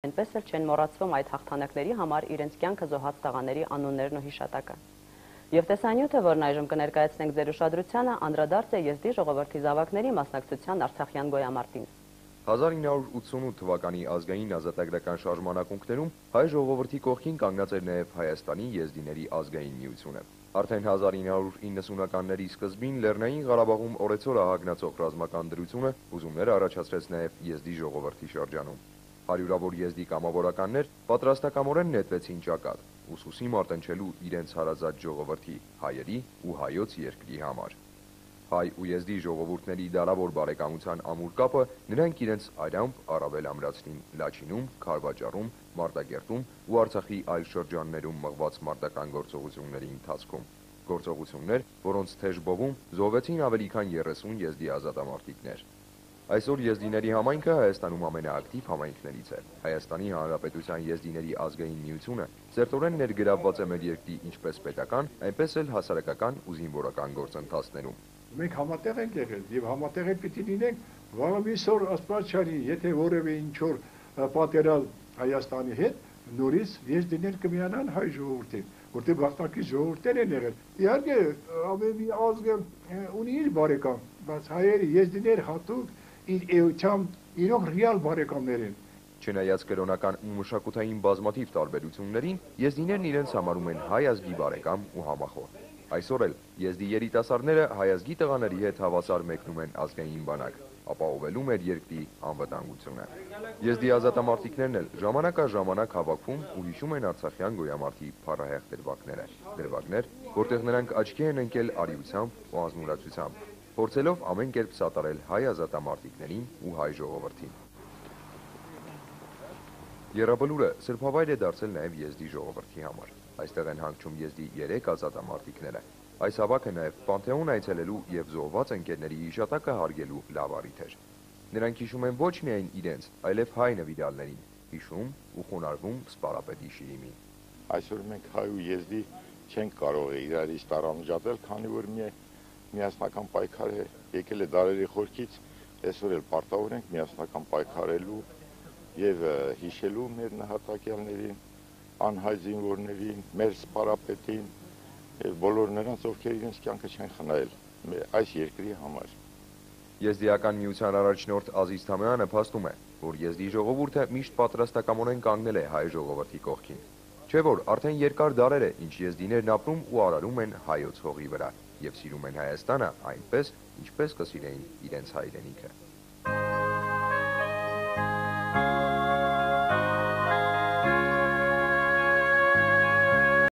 Այնպես էլ չեն մոռացվում այդ հաղթանակների համար իրենց կյանքը զոհած տղաների անուններն ու հիշատակը։ Եվ տեսանյութը, որն այժմ կներկայացնենք ձեր ուշադրությանը, անդրադարձ է Եզդի ժողովրդի զավակների մասնակցության Արցախյան գոյամարտին։ 1988 թվականի ազգային ազատագրական շարժմանակունքներում հայ ժողովրդի կողքին կանգնած էր նաև Հայաստանի եզդիների ազգային միությունը։ Արդեն 1990-ականների սկզբին Լեռնային Ղարաբաղում օրեցօր ահագնացող ռազմական դրությունը ուզումներ առաջացրեց նաև եզդի ժողովրդի շրջանում։ Հարյուրավոր եզդի կամավորականներ պատրաստակամորեն նետվեցին ճակատ, ուսուսի մարտնչելու իրենց հարազատ ժողովրդի, հայերի ու հայոց երկրի համար։ Հայ ու եզդի ժողովուրդների դարավոր բարեկամության ամուր կապը նրանք իրենց այրամբ առավել ամրացրին Լաչինում, Քարվաճառում, Մարտակերտում ու Արցախի այլ շրջաններում մղված մարտական գործողությունների ընթացքում։ Գործողություններ, որոնց թեժ բովում զոհվեցին ավելի քան 30 եզդի ազատամարտիկներ։ Այսօր եզդիների համայնքը Հայաստանում ամենաակտիվ համայնքներից է։ Հայաստանի Հանրապետության եզդիների ազգային միությունը ծերտորեն ներգրավված է մեր երկրի ինչպես պետական, այնպես էլ հասարակական ու զինվորական գործընթացներում։ Մենք համատեղ ենք եղել եւ համատեղ էլ պիտի լինենք, վաղը միսօր ասպարչարի, եթե որևէ ինչ-որ պատերալ Հայաստանի հետ, նորից եզդիներ կմիանան հայ ժողովրդին, որտեղ բախտակի ժողովուրդներ են եղել։ Իհարկե, ամեն ազգը ունի իր բարեկամ, բայց հայերը եզդիներ հատուկ իր էությամբ իրոք ռեալ բարեկամներ են։ Չնայած կրոնական ու մշակութային բազմաթիվ տարբերություններին, եզդիներն իրենց համարում են հայ ազգի բարեկամ ու համախոհ։ Այսօր էլ եզդի երիտասարդները հայ ազգի տղաների հետ հավասար մեկնում են ազգային բանակ, ապահովելու մեր երկրի անվտանգությունը։ Եզդի ազատամարտիկներն էլ ժամանակ առ ժամանակ հավաքվում ու հիշում են Արցախյան գոյամարտի փառահեղ դրվագները։ Դրվագներ, որտեղ նրանք աչքի են ընկել արիությամբ ու ազնվորացությամբ, փորձելով ամեն կերպ սատարել հայ ազատամարտիկներին ու հայ ժողովրդին։ Եռաբլուրը սրբավայր է դարձել նաև եզդի ժողովրդի համար։ Այստեղ են հանգչում եզդի 3 ազատամարտիկները։ Այս հավաքը նաև Պանթեոն այցելելու եւ զոհված ընկերների հիշատակը հարգելու լավ առիթ էր։ Նրանք հիշում են ոչ միայն իրենց, այլև հայ նվիրալներին, հիշում ու խոնարհվում սպարապետի շիրիմին։ Այսօր մենք հայ ու եզդի չենք կարող իրարից տարանջատել, քանի որ միասնական պայքար է եկել է դարերի խորքից, այսօր էլ պարտավոր ենք միասնական պայքարելու եւ հիշելու մեր նահատակյալներին, անհայ զինվորներին, մեր սպարապետին եւ բոլոր նրանց, ովքեր իրենց կյանքը չեն խնայել այս երկրի համար։ Եզդիական միության առաջնորդ Ազիզ Թամյանը փաստում է, որ եզդի ժողովուրդը միշտ պատրաստակամորեն կանգնել է հայ ժողովրդի կողքին։ Չէ՞ որ արդեն երկար դարեր է, ինչ եզդիներն ապրում ու արարում են հայոց հողի վրա եւ սիրում են Հայաստանը այնպես, ինչպես կսիրեին իրենց հայրենիքը։